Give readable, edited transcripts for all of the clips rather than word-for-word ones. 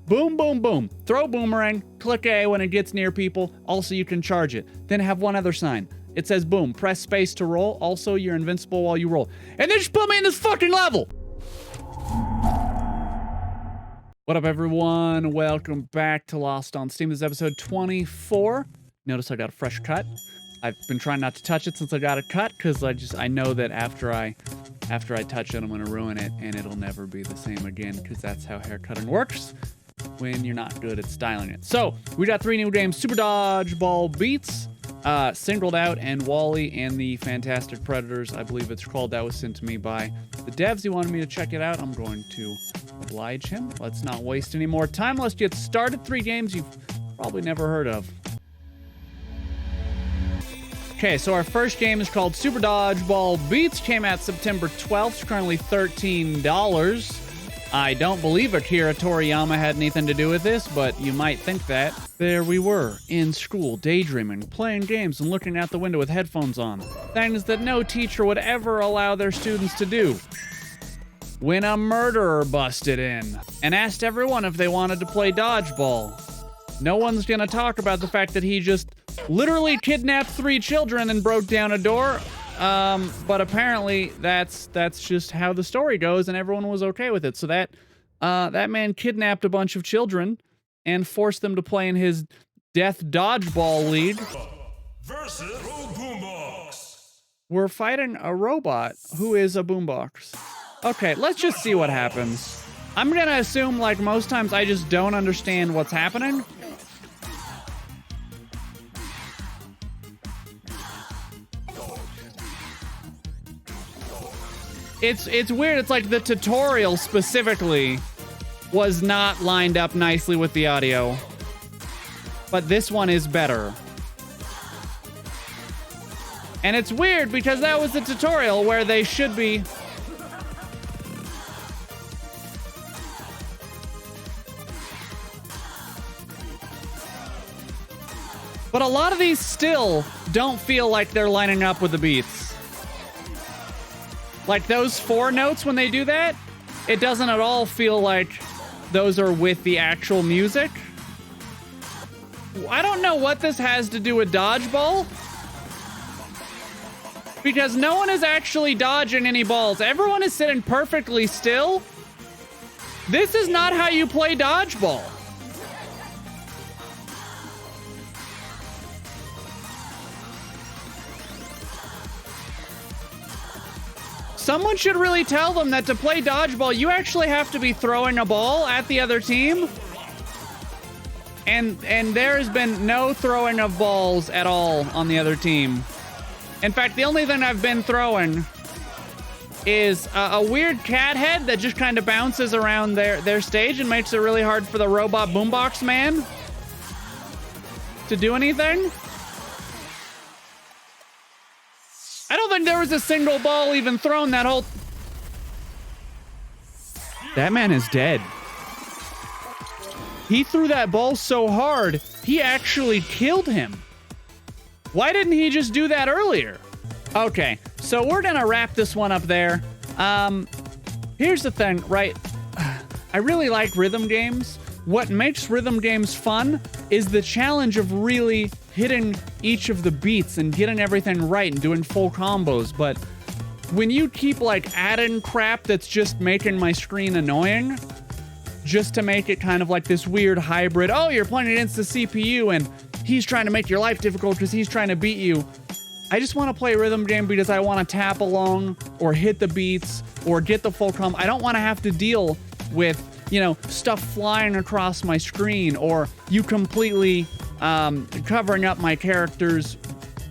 Boom, boom, boom. Throw boomerang, click A when it gets near people. Also, you can charge it. Then have one other sign. It says boom, press space to roll. Also, you're invincible while you roll. And then just put me in this fucking level. What up, everyone? Welcome back to Lost on Steam. This is episode 24. Notice I got a fresh cut. I've been trying not to touch it since I got a cut, because I know that after I touch it, I'm gonna ruin it, and it'll never be the same again, because that's how haircutting works when you're not good at styling it. So we got 3 new games: Super Dodgeball Beats, Singled Out, and WALLY and the Fantastic Predators, I believe it's called. That was sent to me by the devs. He wanted me to check it out. I'm going to oblige him. Let's not waste any more time. Let's get started. 3 games you've probably never heard of. Okay, so our first game is called Super Dodgeball Beats. Came out September 12th. It's currently $13. I don't believe Akira Toriyama had anything to do with this, but you might think that. There we were, in school, daydreaming, playing games, and looking out the window with headphones on. Things that no teacher would ever allow their students to do. When a murderer busted in and asked everyone if they wanted to play dodgeball. No one's gonna talk about the fact that he just literally kidnapped 3 children and broke down a door. But apparently that's just how the story goes, and everyone was okay with it. So that man kidnapped a bunch of children and forced them to play in his death dodgeball league. Versus Boombox. We're fighting a robot who is a boombox. Okay, let's just see what happens. I'm gonna assume, like most times, I just don't understand what's happening. It's weird. It's like the tutorial specifically was not lined up nicely with the audio. But this one is better. And it's weird because that was the tutorial where they should be. But a lot of these still don't feel like they're lining up with the beats. Like those 4 notes when they do that, it doesn't at all feel like those are with the actual music. I don't know what this has to do with dodgeball, because no one is actually dodging any balls. Everyone is sitting perfectly still. This is not how you play dodgeball. Someone should really tell them that to play dodgeball, you actually have to be throwing a ball at the other team. And there has been no throwing of balls at all on the other team. In fact, the only thing I've been throwing is a weird cat head that just kind of bounces around their stage and makes it really hard for the robot boombox man to do anything. I don't think there was a single ball even thrown that whole... That man is dead. He threw that ball so hard, he actually killed him. Why didn't he just do that earlier? Okay, so we're gonna wrap this one up there. Here's the thing, right? I really like rhythm games. What makes rhythm games fun is the challenge of really hitting each of the beats and getting everything right and doing full combos. But when you keep like adding crap that's just making my screen annoying, just to make it kind of like this weird hybrid, oh, you're playing against the CPU and he's trying to make your life difficult because he's trying to beat you. I just want to play a rhythm game because I want to tap along or hit the beats or get the full combo. I don't want to have to deal with, you know, stuff flying across my screen or you completely covering up my character's,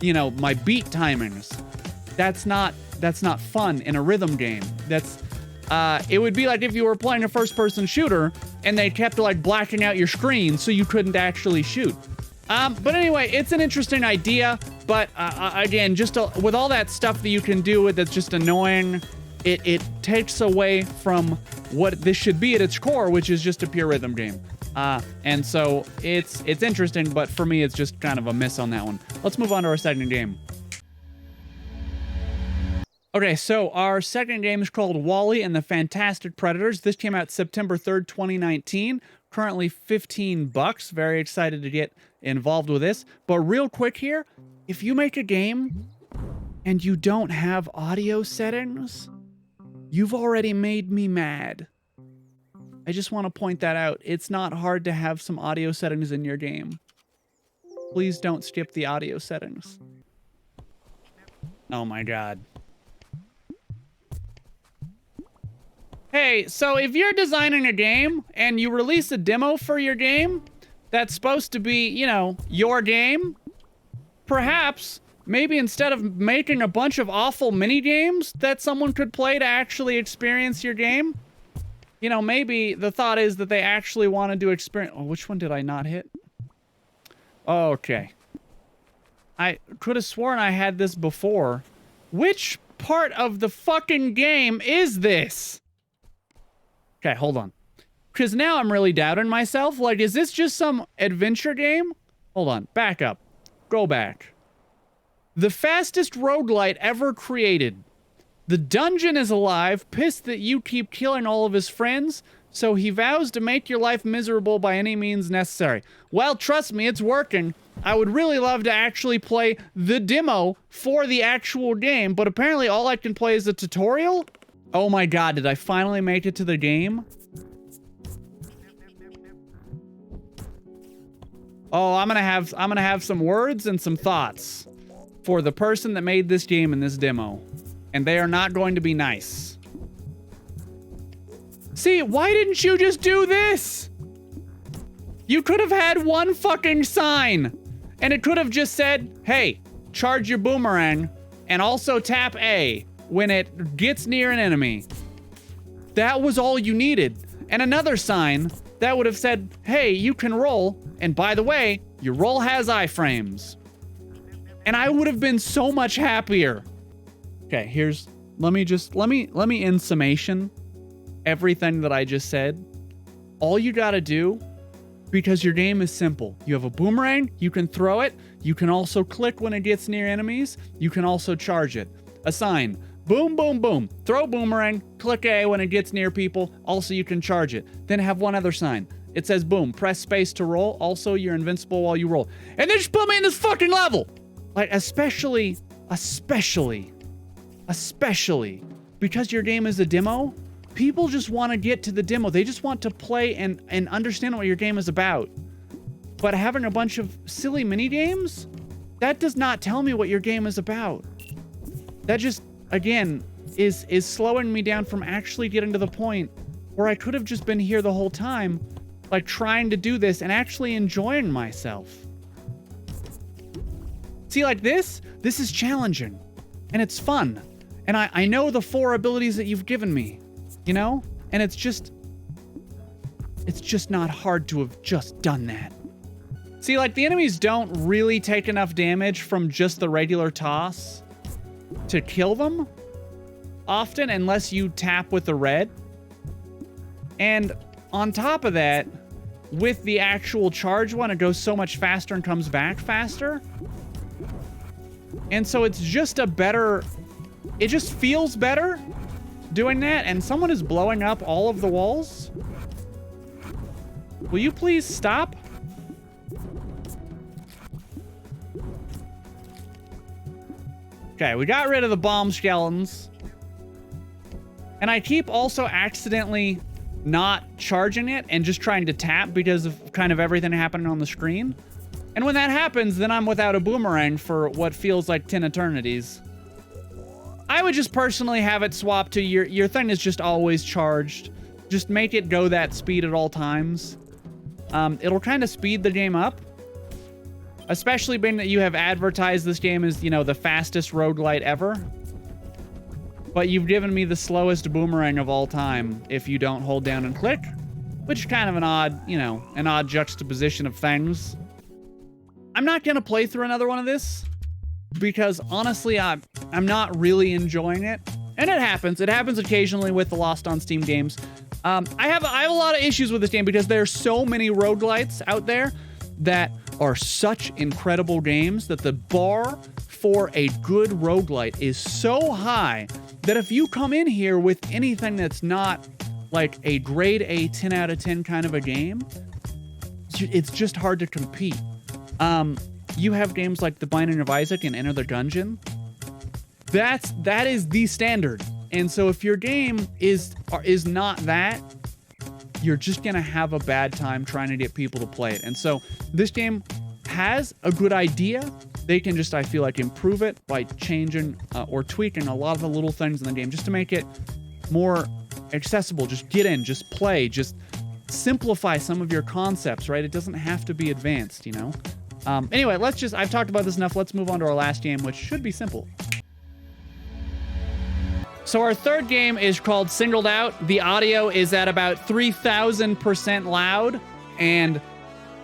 you know, my beat timings. That's not fun in a rhythm game. That's it would be like if you were playing a first-person shooter and they kept like blacking out your screen so you couldn't actually shoot. But anyway, it's an interesting idea. But again, just with all that stuff that you can do with that's just annoying, it takes away from what this should be at its core, which is just a pure rhythm game. And so it's interesting, but for me, it's just kind of a miss on that one. Let's move on to our second game. Okay, so our second game is called WALLY and the Fantastic Predators. This came out September 3rd, 2019. Currently 15 bucks. Very excited to get involved with this. But real quick here, if you make a game and you don't have audio settings, you've already made me mad. I just want to point that out. It's not hard to have some audio settings in your game. Please don't skip the audio settings. Oh my god. Hey, so if you're designing a game and you release a demo for your game that's supposed to be, you know, your game, perhaps maybe instead of making a bunch of awful mini games that someone could play to actually experience your game, you know, maybe the thought is that they actually wanted to experience... Oh, which one did I not hit? Okay. I could have sworn I had this before. Which part of the fucking game is this? Okay, hold on. Because now I'm really doubting myself. Like, is this just some adventure game? Hold on. Back up. Go back. The fastest roguelite ever created. The dungeon is alive, pissed that you keep killing all of his friends, so he vows to make your life miserable by any means necessary. Well, trust me, it's working. I would really love to actually play the demo for the actual game, but apparently all I can play is a tutorial? Oh my god, did I finally make it to the game? Oh, I'm gonna have some words and some thoughts for the person that made this game in this demo. And they are not going to be nice. See, why didn't you just do this? You could have had one fucking sign. And it could have just said, hey, charge your boomerang and also tap A when it gets near an enemy. That was all you needed. And another sign that would have said, hey, you can roll. And by the way, your roll has iframes. And I would have been so much happier. Okay, here's, let me in summation everything that I just said. All you gotta do, because your game is simple. You have a boomerang, you can throw it, you can also click when it gets near enemies, you can also charge it. A sign, boom, boom, boom, throw boomerang, click A when it gets near people, also you can charge it. Then have one other sign. It says boom, press space to roll, also you're invincible while you roll. And then just put me in this fucking level! Like, especially, because your game is a demo, people just want to get to the demo. They just want to play and understand what your game is about. But having a bunch of silly mini games, that does not tell me what your game is about. That just, again, is slowing me down from actually getting to the point where I could have just been here the whole time, like trying to do this and actually enjoying myself. See, like this is challenging and it's fun. And I know the 4 abilities that you've given me, you know? And it's just not hard to have just done that. See, like, the enemies don't really take enough damage from just the regular toss to kill them often, unless you tap with the red. And on top of that, with the actual charge one, it goes so much faster and comes back faster. And so it's just a better... It just feels better doing that, and someone is blowing up all of the walls. Will you please stop? Okay, we got rid of the bomb skeletons. And I keep also accidentally not charging it and just trying to tap because of kind of everything happening on the screen. And when that happens, then I'm without a boomerang for what feels like 10 eternities. I would just personally have it swapped to your thing is just always charged. Just make it go that speed at all times. It'll kind of speed the game up. Especially being that you have advertised this game as, you know, the fastest roguelite ever. But you've given me the slowest boomerang of all time if you don't hold down and click. Which is kind of an odd, you know, an odd juxtaposition of things. I'm not going to play through another one of this. Because honestly, I'm not really enjoying it. And it happens. It happens occasionally with the Lost on Steam games. I have a lot of issues with this game because there are so many roguelites out there that are such incredible games that the bar for a good roguelite is so high that if you come in here with anything that's not like a grade A 10 out of 10 kind of a game, it's just hard to compete. You have games like The Binding of Isaac and Enter the Gungeon. That is the standard. And so if your game is not that, you're just gonna have a bad time trying to get people to play it. And so this game has a good idea. They can just, I feel like, improve it by changing or tweaking a lot of the little things in the game just to make it more accessible. Just get in, just play, just simplify some of your concepts, right? It doesn't have to be advanced, you know? Anyway, I've talked about this enough. Let's move on to our last game, which should be simple. So our third game is called Singled Out. The audio is at about 3,000% loud, and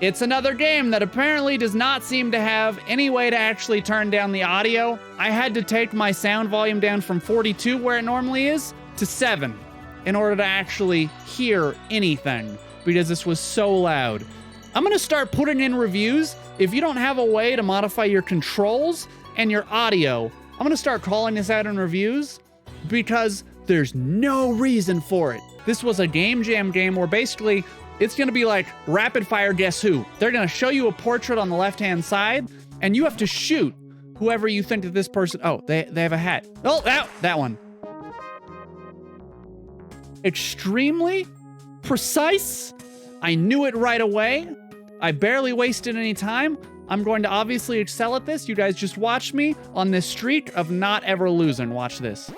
it's another game that apparently does not seem to have any way to actually turn down the audio. I had to take my sound volume down from 42, where it normally is, to 7 in order to actually hear anything, because this was so loud. I'm gonna start putting in reviews. If you don't have a way to modify your controls and your audio, I'm gonna start calling this out in reviews, because there's no reason for it. This was a game jam game where basically it's gonna be like rapid fire guess who. They're gonna show you a portrait on the left-hand side, and you have to shoot whoever you think that this person, oh, they have a hat. Oh, that one. Extremely precise. I knew it right away. I barely wasted any time. I'm going to obviously excel at this. You guys just watch me on this streak of not ever losing. Watch this.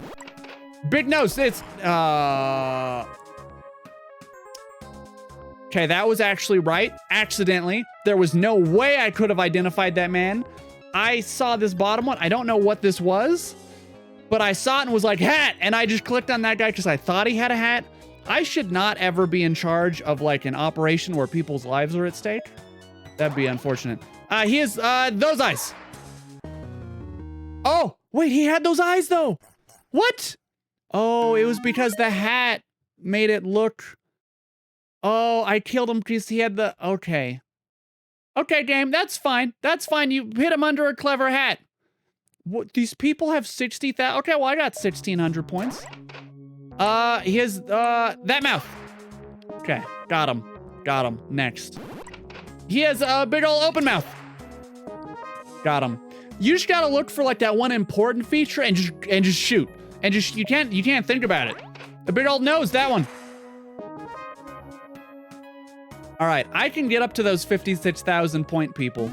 Big nose, okay, that was actually right. Accidentally. There was no way I could have identified that man. I saw this bottom one. I don't know what this was, but I saw it and was like, hat! And I just clicked on that guy because I thought he had a hat. I should not ever be in charge of like an operation where people's lives are at stake. That'd be unfortunate. He has, those eyes. Oh, wait, he had those eyes though. What? Oh, it was because the hat made it look... Oh, I killed him because he had the... Okay. Okay, game, that's fine. That's fine. You hit him under a clever hat. What, these people have 60,000... Okay, well, I got 1,600 points. He has, that mouth. Okay, got him. Got him. Next. He has a big old open mouth. Got him. You just gotta look for, like, that one important feature and just shoot. And just, you can't think about it. A big old nose, that one. All right, I can get up to those 56,000 point people.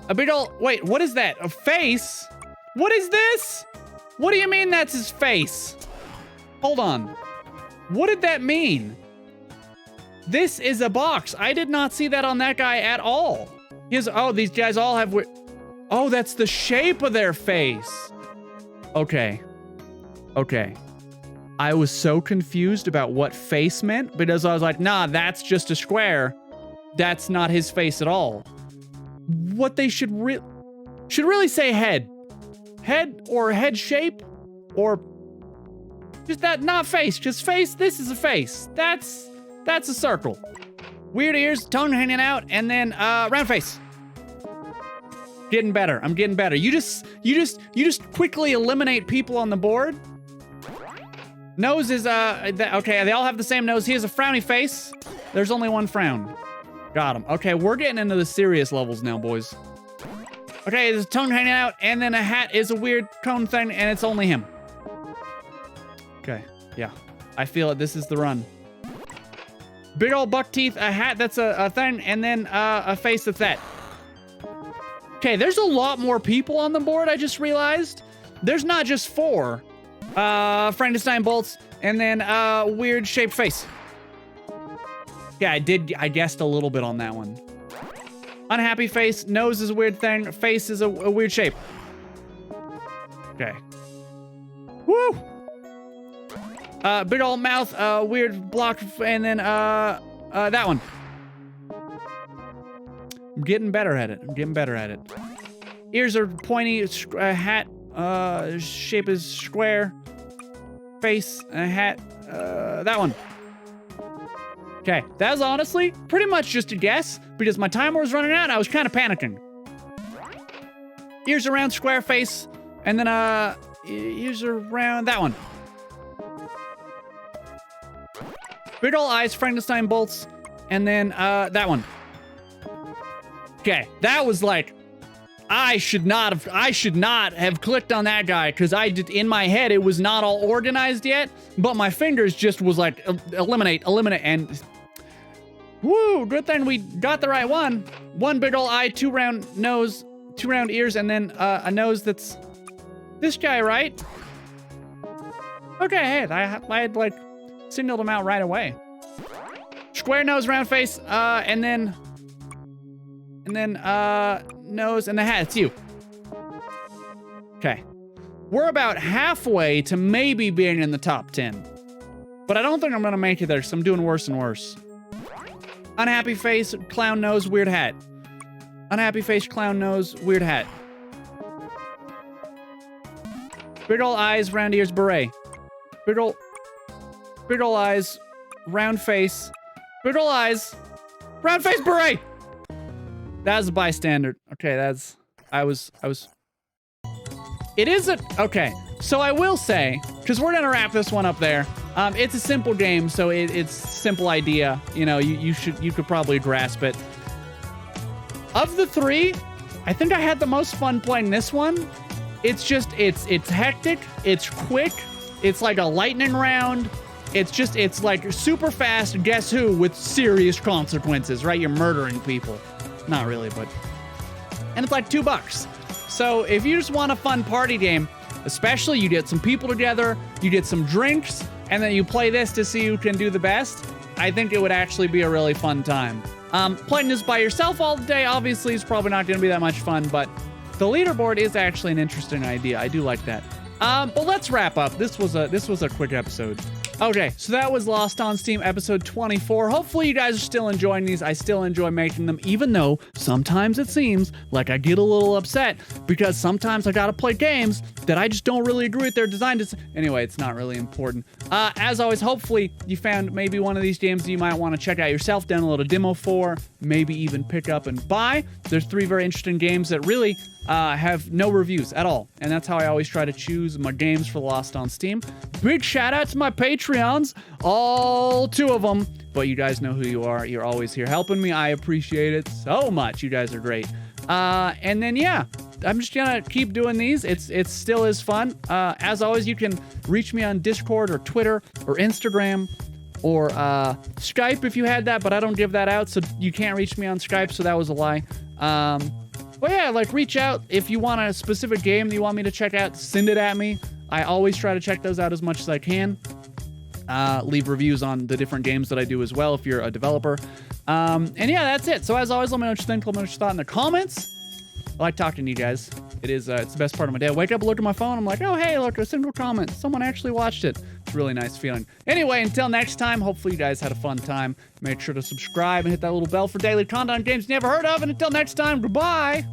A big old, wait, what is that? A face? What is this? What do you mean that's his face? Hold on. What did that mean? This is a box. I did not see that on that guy at all. Oh, these guys all have, oh, that's the shape of their face. Okay. Okay. I was so confused about what face meant because I was like, nah, that's just a square. That's not his face at all. What they should really say head. Head or head shape or just that, not face, just face. This is a face. That's a circle. Weird ears, tongue hanging out, and then round face. Getting better. I'm getting better. You just quickly eliminate people on the board. Nose is, okay, they all have the same nose. He has a frowny face. There's only one frown. Got him. Okay, we're getting into the serious levels now, boys. Okay, there's a tongue hanging out, and then a hat is a weird cone thing, and it's only him. Okay, yeah. I feel it. This is the run. Big old buck teeth, a hat that's a thing, and then a face that's that. Okay, there's a lot more people on the board, I just realized. There's not just 4. Frankenstein bolts, and then weird shaped face. Yeah, I guessed a little bit on that one. Unhappy face, nose is a weird thing, face is a weird shape. Okay. Woo! Big old mouth, weird block, and then that one. I'm getting better at it. I'm getting better at it. Ears are pointy, hat, shape is square. Face, a hat, that one. Okay, that was honestly pretty much just a guess because my timer was running out and I was kind of panicking. Ears around, square face, and then ears around that one. Big ol' eyes, Frankenstein bolts, and then that one. Okay, that was like, I should not have clicked on that guy because I did, in my head, it was not all organized yet, but my fingers just was like, eliminate, and woo, good thing we got the right one. One big ol' eye, 2 round nose, 2 round ears, and then a nose that's this guy, right? Okay, hey, I had like signaled him out right away. Square nose, round face, and then nose and the hat. It's you. Okay. We're about halfway to maybe being in the top 10. But I don't think I'm gonna make it there, because I'm doing worse and worse. Unhappy face, clown nose, weird hat. Unhappy face, clown nose, weird hat. Big ol' eyes, round ears, beret. Big ol' eyes, round face. Big ol' eyes, round face, beret! That was a bystander. Okay, it isn't, okay. So I will say, because we're gonna wrap this one up there. It's a simple game, so it's simple idea. You know, you could probably grasp it. Of the 3, I think I had the most fun playing this one. It's just, it's hectic, it's quick, it's like a lightning round. It's like super fast Guess Who with serious consequences, right? You're murdering people. Not really, but... And it's like $2. So if you just want a fun party game, especially you get some people together, you get some drinks, and then you play this to see who can do the best, I think it would actually be a really fun time. Playing this by yourself all day, obviously, is probably not going to be that much fun, but the leaderboard is actually an interesting idea. I do like that. But let's wrap up. This was a quick episode. Okay, so that was Lost on Steam episode 24. Hopefully you guys are still enjoying these. I still enjoy making them, even though sometimes it seems like I get a little upset because sometimes I gotta play games that I just don't really agree with their design. Anyway, it's not really important. As always, hopefully you found maybe one of these games that you might want to check out yourself, download a demo for, maybe even pick up and buy. There's 3 very interesting games that really have no reviews at all. And that's how I always try to choose my games for Lost on Steam. Big shout out to my Patreons, all 2 of them. But you guys know who you are. You're always here helping me. I appreciate it so much. You guys are great. And then, yeah, I'm just gonna keep doing these. It still is fun. As always, you can reach me on Discord or Twitter or Instagram or Skype if you had that, but I don't give that out, so you can't reach me on Skype, so that was a lie. But yeah, like, reach out if you want a specific game that you want me to check out, send it at me. I always try to check those out as much as I can. Leave reviews on the different games that I do as well if you're a developer. And yeah, that's it. So as always, let me know what you think. Let me know what you thought in the comments. I like talking to you guys. It's the best part of my day. I wake up, look at my phone, I'm like, oh, hey, look, a single comment. Someone actually watched it. It's a really nice feeling. Anyway, until next time, hopefully you guys had a fun time. Make sure to subscribe and hit that little bell for daily content on games you never heard of. And until next time, goodbye.